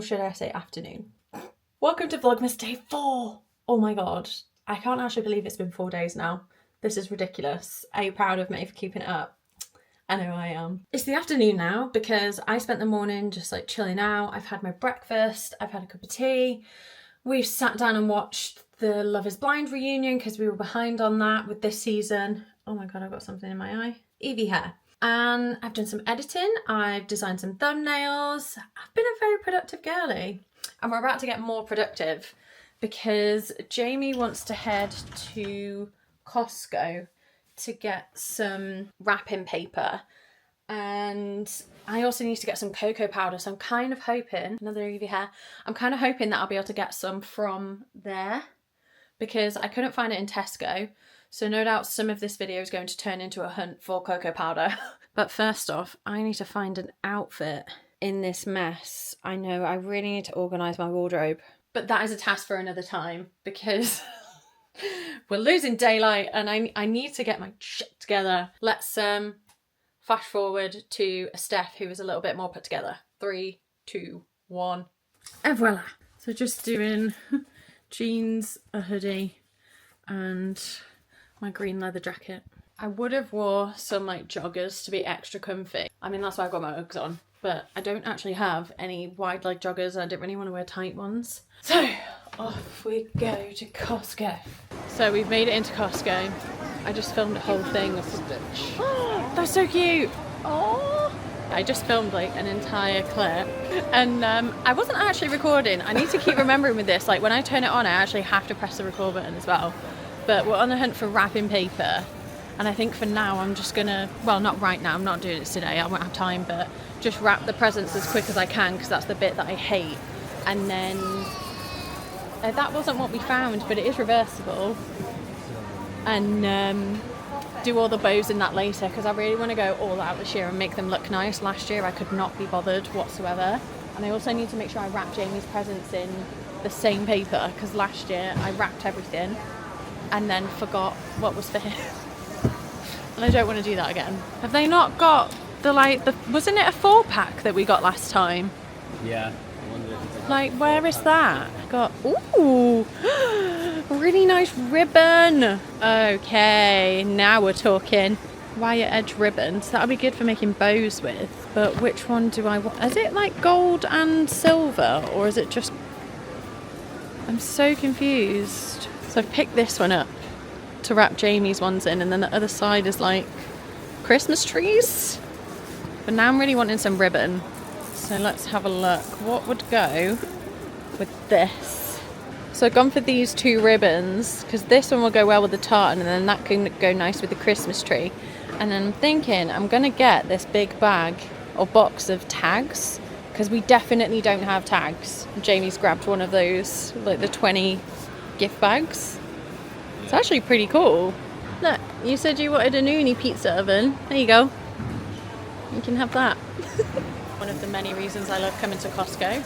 or should I say afternoon. Welcome to Vlogmas Day 4. Oh my god, I can't actually believe it's been 4 days now. This is ridiculous. Are you proud of me for keeping it up? I know I am. It's the afternoon now because I spent the morning just like chilling out. I've had my breakfast, I've had a cup of tea. We've sat down and watched the Love is Blind reunion because we were behind on that with this season. Oh my god, I've got something in my eye. Evie hair. And I've done some editing, I've designed some thumbnails. I've been a very productive girly. And we're about to get more productive because Jamie wants to head to Costco to get some wrapping paper, and I also need to get some cocoa powder, so I'm kind of hoping, another Evie hair, I'm kind of hoping that I'll be able to get some from there because I couldn't find it in Tesco, so no doubt some of this video is going to turn into a hunt for cocoa powder. But first off, I need to find an outfit in this mess. I know I really need to organise my wardrobe, but that is a task for another time because we're losing daylight and I need to get my shit together. Let's flash forward to Steph, who is a little bit more put together. 3, 2, 1. And voila. So just doing jeans, a hoodie and my green leather jacket. I would have wore some like joggers to be extra comfy. I mean, that's why I've got my Uggs on, but I don't actually have any wide leg joggers and I don't really want to wear tight ones. So off we go to Costco. So we've made it into Costco. I just filmed a whole thing of footage. Oh, that's so cute. Oh, I just filmed like an entire clip and I wasn't actually recording. I need to keep remembering with this, like when I turn it on I actually have to press the record button as well. But we're on the hunt for wrapping paper and I think for now I'm just gonna, well not right now, I'm not doing it today, I won't have time, but just wrap the presents as quick as I can because that's the bit that I hate. And then that wasn't what we found, but it is reversible, and do all the bows in that later because I really want to go all out this year and make them look nice. Last year I could not be bothered whatsoever, and I also need to make sure I wrap Jamie's presents in the same paper because last year I wrapped everything and then forgot what was for him and I don't want to do that again. Have they not got the wasn't it a 4-pack that we got last time? Yeah. Like, where is that? Got, ooh, really nice ribbon. Okay, now we're talking. Wire edge ribbons. That'll be good for making bows with. But which one do I want? Is it like gold and silver? Or is it just... I'm so confused. So I've picked this one up to wrap Jamie's ones in. And then the other side is like Christmas trees. But now I'm really wanting some ribbon. So let's have a look. What would go with this? So I've gone for these 2 ribbons because this one will go well with the tartan and then that can go nice with the Christmas tree. And then I'm thinking I'm going to get this big bag or box of tags because we definitely don't have tags. Jamie's grabbed one of those, like the 20 gift bags. It's actually pretty cool. Look, you said you wanted a Noonie pizza oven. There you go. You can have that. One of the many reasons I love coming to Costco.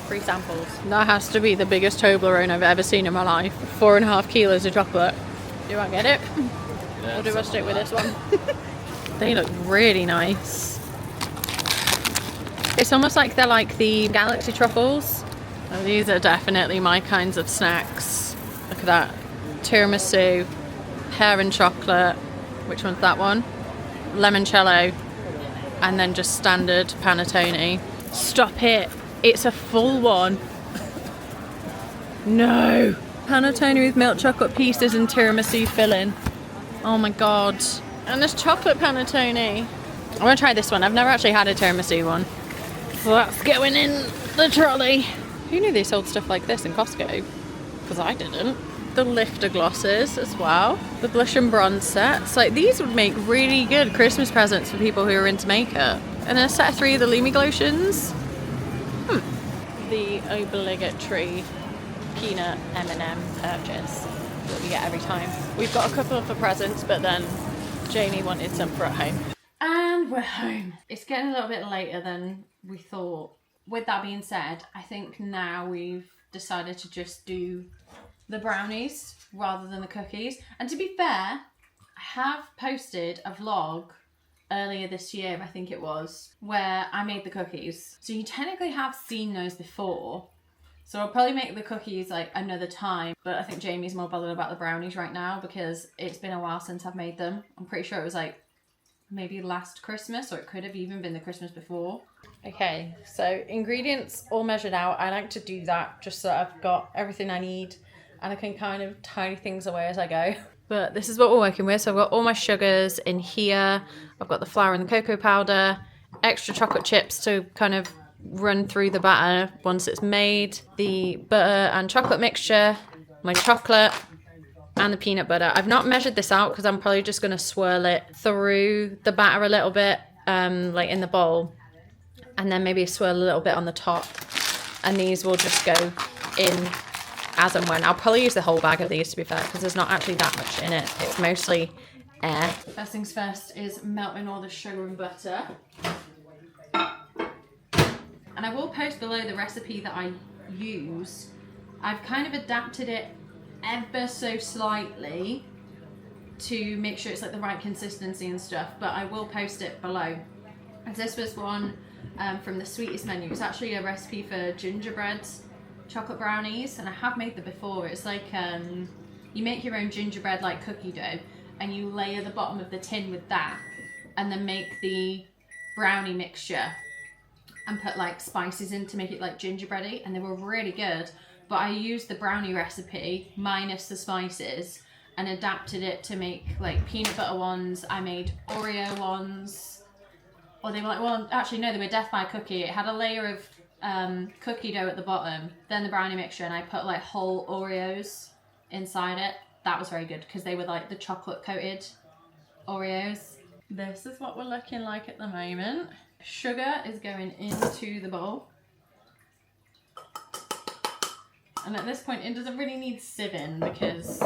Free samples. That has to be the biggest Toblerone I've ever seen in my life. 4.5 kilos of chocolate. Do I get it? Yeah, or do I stick with this one? They look really nice. It's almost like they're like the Galaxy truffles. Oh, these are definitely my kinds of snacks. Look at that. Tiramisu, pear and chocolate. Which one's that one? Limoncello. And then just standard panettone. Stop it. It's a full one. No. Panettone with milk chocolate pieces and tiramisu filling. Oh my god. And there's chocolate panettone. I want to try this one. I've never actually had a tiramisu one. So that's going in the trolley. Who knew they sold stuff like this in Costco? Because I didn't. The lifter glosses as well. The blush and bronze sets. Like these would make really good Christmas presents for people who are into makeup. And then a set of 3 of the Lumi Glotions. The obligatory peanut M&M purchase that we get every time. We've got a couple for presents, but then Jamie wanted some for at home. And we're home. It's getting a little bit later than we thought. With that being said, I think now we've decided to just do the brownies rather than the cookies. And to be fair, I have posted a vlog earlier this year, I think it was, where I made the cookies. So you technically have seen those before. So I'll probably make the cookies like another time, but I think Jamie's more bothered about the brownies right now because it's been a while since I've made them. I'm pretty sure it was like maybe last Christmas, or it could have even been the Christmas before. Okay, so ingredients all measured out. I like to do that just so I've got everything I need and I can kind of tidy things away as I go. But this is what we're working with. So I've got all my sugars in here. I've got the flour and the cocoa powder, extra chocolate chips to kind of run through the batter once it's made, the butter and chocolate mixture, my chocolate, and the peanut butter. I've not measured this out because I'm probably just going to swirl it through the batter a little bit, like in the bowl, and then maybe swirl a little bit on the top, and these will just go in as and when. I'll probably use the whole bag of these, to be fair, because there's not actually that much in it. It's mostly air. First things first is melting all the sugar and butter. And I will post below the recipe that I use. I've kind of adapted it ever so slightly to make sure it's like the right consistency and stuff, but I will post it below. And this was one from the sweetest menu. It's actually a recipe for gingerbread chocolate brownies, and I have made them before. It's like you make your own gingerbread like cookie dough and you layer the bottom of the tin with that and then make the brownie mixture and put like spices in to make it like gingerbready, and they were really good. But I used the brownie recipe minus the spices and adapted it to make like peanut butter ones. I made Oreo ones, or they were like, well, actually no, they were death by cookie. It had a layer of cookie dough at the bottom, then the brownie mixture, and I put like whole Oreos inside it. That was very good because they were like the chocolate coated Oreos. This is what we're looking like at the moment. Sugar is going into the bowl. And at this point, it doesn't really need sieving because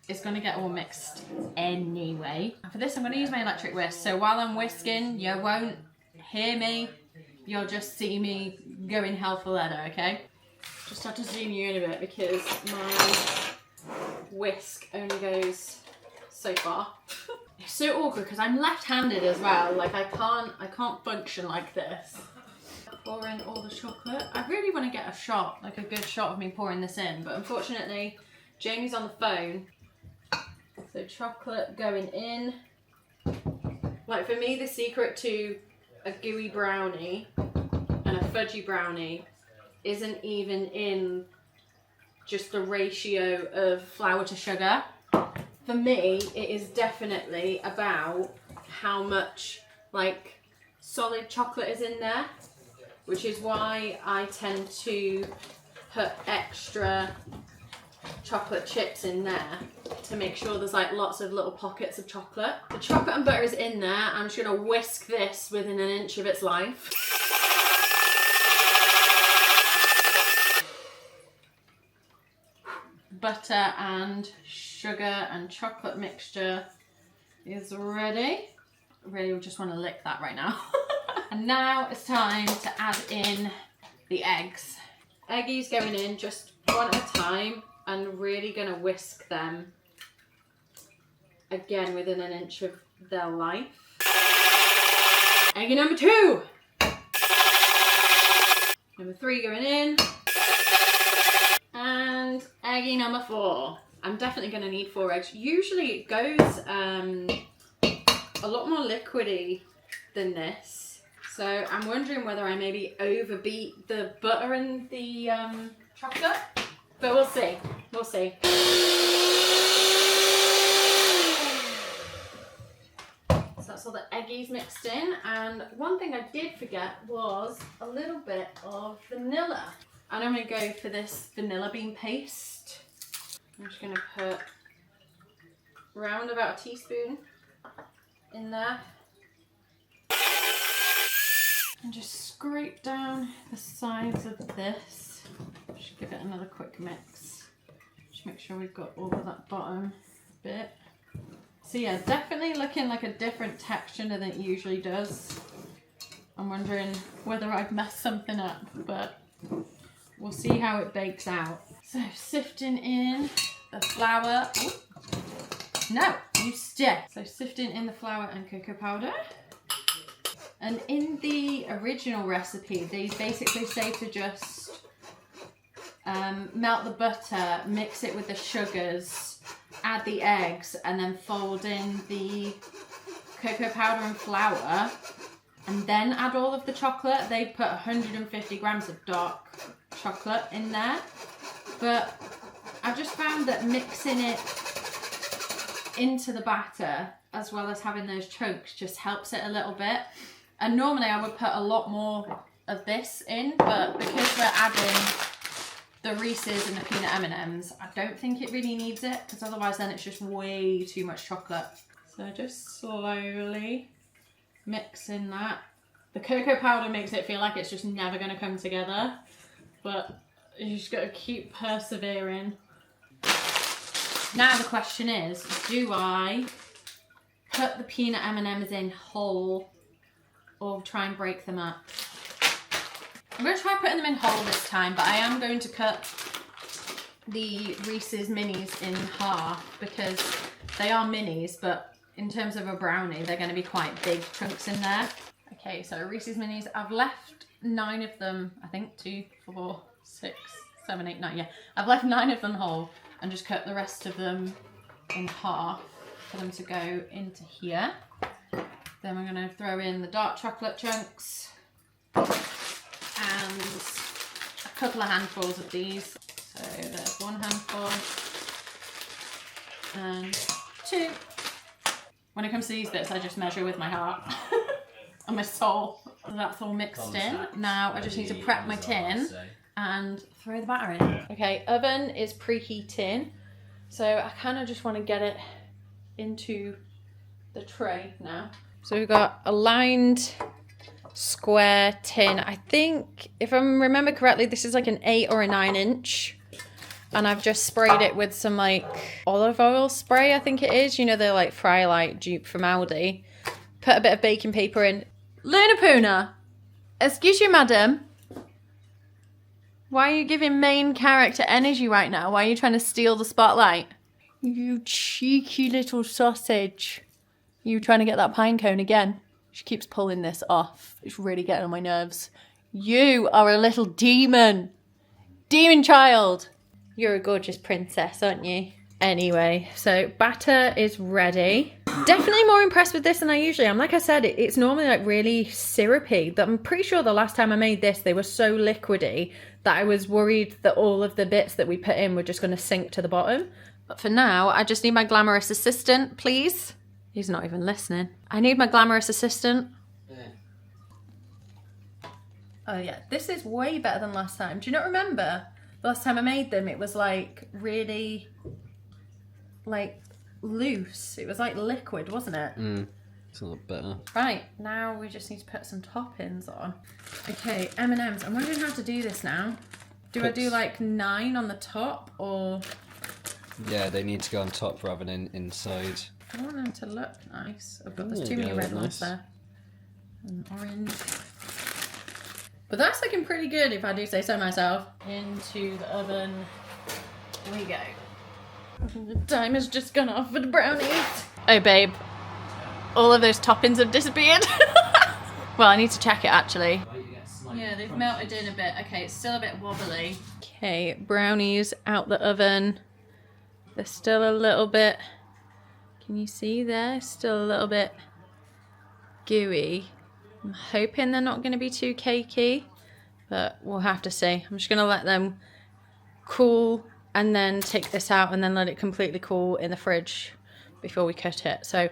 it's going to get all mixed anyway. And for this, I'm going to use my electric whisk. So while I'm whisking, you won't hear me. You'll just see me going hell for leather, okay? Just have to zoom you in a bit because my whisk only goes so far. It's so awkward because I'm left-handed as well. Like I can't function like this. Pour in all the chocolate. I really want to get a shot, like a good shot of me pouring this in, but unfortunately Jamie's on the phone. So chocolate going in. Like for me, the secret to a gooey brownie and a fudgy brownie isn't even in just the ratio of flour to sugar. For me, it is definitely about how much like solid chocolate is in there, which is why I tend to put extra chocolate chips in there to make sure there's like lots of little pockets of chocolate. The chocolate and butter is in there. I'm just gonna whisk this within an inch of its life. Butter and sugar and chocolate mixture is ready. Really just want to lick that right now. And now it's time to add in the eggs. Eggies going in just one at a time and really going to whisk them again within an inch of their life. Eggy number 2. Number 3 going in. And eggy number 4. I'm definitely going to need 4 eggs. Usually it goes a lot more liquidy than this. So I'm wondering whether I maybe overbeat the butter and the chocolate. But we'll see. We'll see. So that's all the eggies mixed in. And one thing I did forget was a little bit of vanilla. And I'm going to go for this vanilla bean paste. I'm just going to put around about a teaspoon in there. And just scrape down the sides of this. Just give it another quick mix. Just make sure we've got all of that bottom bit. So yeah, definitely looking like a different texture than it usually does. I'm wondering whether I've messed something up, but we'll see how it bakes out. So sifting in the flour. Ooh. No, you stay. So sifting in the flour and cocoa powder. And in the original recipe, they basically say to just melt the butter, mix it with the sugars, add the eggs, and then fold in the cocoa powder and flour, and then add all of the chocolate. They put 150 grams of dark chocolate in there. But I've just found that mixing it into the batter, as well as having those chunks, just helps it a little bit. And normally I would put a lot more of this in, but because we're adding the Reese's and the peanut M&Ms, I don't think it really needs it, because otherwise then it's just way too much chocolate. So just slowly mix in that. The cocoa powder makes it feel like it's just never going to come together, but you just got to keep persevering. Now the question is, do I put the peanut M&Ms in whole or try and break them up? I'm going to try putting them in whole this time, but I am going to cut the Reese's minis in half because they are minis, but in terms of a brownie, they're going to be quite big chunks in there. Okay, so Reese's minis, I've left 9 of them, I think 2, 4, 6, 7, 8, 9, yeah. I've left 9 of them whole and just cut the rest of them in half for them to go into here. Then we're going to throw in the dark chocolate chunks and a couple of handfuls of these. So there's 1 handful and 2. When it comes to these bits, I just measure with my heart and my soul. So that's all mixed in. Now I just need to prep my tin and throw the batter in. Okay, oven is preheating. So I kind of just want to get it into the tray now. So we've got a lined square tin. I think, if I remember correctly, this is like an 8 or a 9 inch. And I've just sprayed it with some like olive oil spray, I think it is. You know, the like Fry Light dupe from Aldi. Put a bit of baking paper in. Luna Poona, excuse you, madam. Why are you giving main character energy right now? Why are you trying to steal the spotlight? You cheeky little sausage. You trying to get that pine cone again? She keeps pulling this off. It's really getting on my nerves. You are a little demon. Demon child. You're a gorgeous princess, aren't you? Anyway, so batter is ready. Definitely more impressed with this than I usually am. Like I said, it's normally like really syrupy. But I'm pretty sure the last time I made this, they were so liquidy that I was worried that all of the bits that we put in were just going to sink to the bottom. But for now, I just need my glamorous assistant, please. He's not even listening. I need my glamorous assistant. Yeah. Oh yeah, this is way better than last time. Do you not remember? The last time I made them, it was like really like loose. It was like liquid, wasn't it? It's a lot better. Right, now we just need to put some toppings on. Okay, M&Ms. I'm wondering how to do this now. Do I do like 9 on the top or? Yeah, they need to go on top rather than inside. I want them to look nice. Oh, but there's too many red ones there. And orange. But that's looking pretty good if I do say so myself. Into the oven we go. The time has just gone off for the brownies. Oh babe, all of those toppings have disappeared. Well, I need to check it actually. Yeah, they've melted in a bit. Okay, it's still a bit wobbly. Okay, brownies out the oven. They're still a little bit, can you see there? Still a little bit gooey. I'm hoping they're not going to be too cakey, but we'll have to see. I'm just going to let them cool and then take this out and then let it completely cool in the fridge before we cut it. So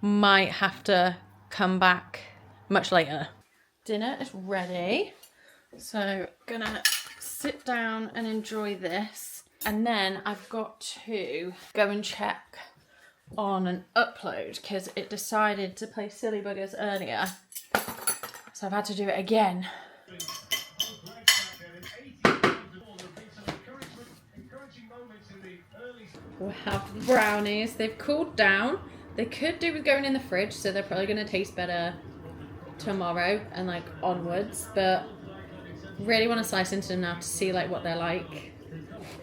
might have to come back much later. Dinner is ready. So gonna sit down and enjoy this. And then I've got to go and check on an upload because it decided to play Silly Buggers earlier. So I've had to do it again. We have the brownies. They've cooled down. They could do with going in the fridge, so they're probably going to taste better tomorrow and like onwards. But really want to slice into them now to see like what they're like.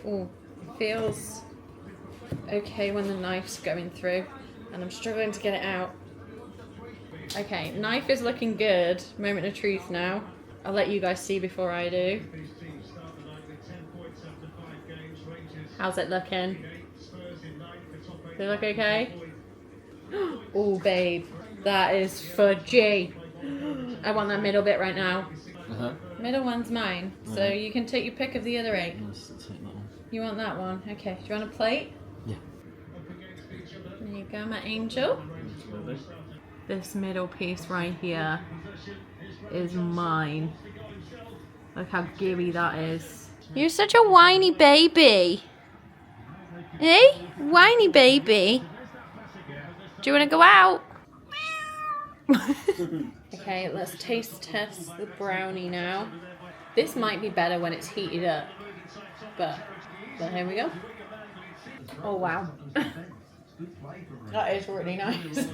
Oh, feels okay when the knife's going through. and I'm struggling to get it out. Okay, knife is looking good. Moment of truth now. I'll let you guys see before I do. How's it looking? Does it look okay? Oh, babe, that is fudgy. I want that middle bit right now. Middle one's mine, so you can take your pick of the other 8. Let's take that one. You want that one? Okay, do you want a plate? Yeah. There you go, my angel. This middle piece right here is mine. Look how gooey that is. You're such a whiny baby. Eh? Whiny baby. Do you want to go out? Okay, let's taste test the brownie now. This might be better when it's heated up, but here we go. Oh wow. That is really nice.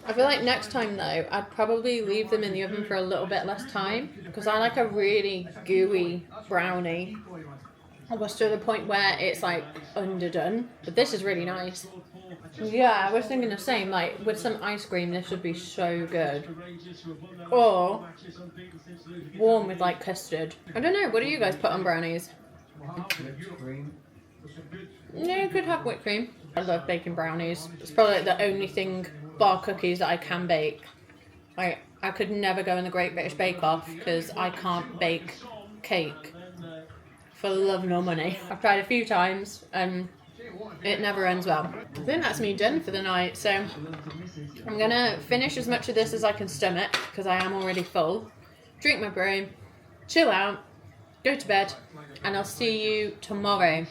I feel like next time though, I'd probably leave them in the oven for a little bit less time because I like a really gooey brownie. Almost to the point where it's like underdone. But this is really nice. Yeah, I was thinking the same. Like with some ice cream, this would be so good. Or warm with like custard. I don't know. What do you guys put on brownies? Yeah, you could have whipped cream. I love baking brownies. It's probably like the only thing, bar cookies, that I can bake. Like I could never go in the Great British Bake Off because I can't bake cake. For love nor money. I've tried a few times and it never ends well. I think that's me done for the night, so I'm gonna finish as much of this as I can stomach because I am already full. Drink my brew, chill out, go to bed, and I'll see you tomorrow.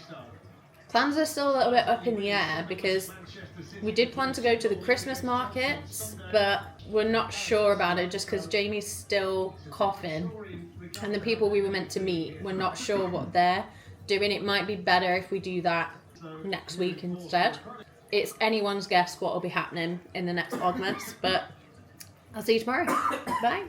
Plans are still a little bit up in the air because we did plan to go to the Christmas markets, but we're not sure about it just because Jamie's still coughing. And the people we were meant to meet, we're not sure what they're doing. It might be better if we do that next week instead. It's anyone's guess what will be happening in the next VLOGMAS, but I'll see you tomorrow. Bye.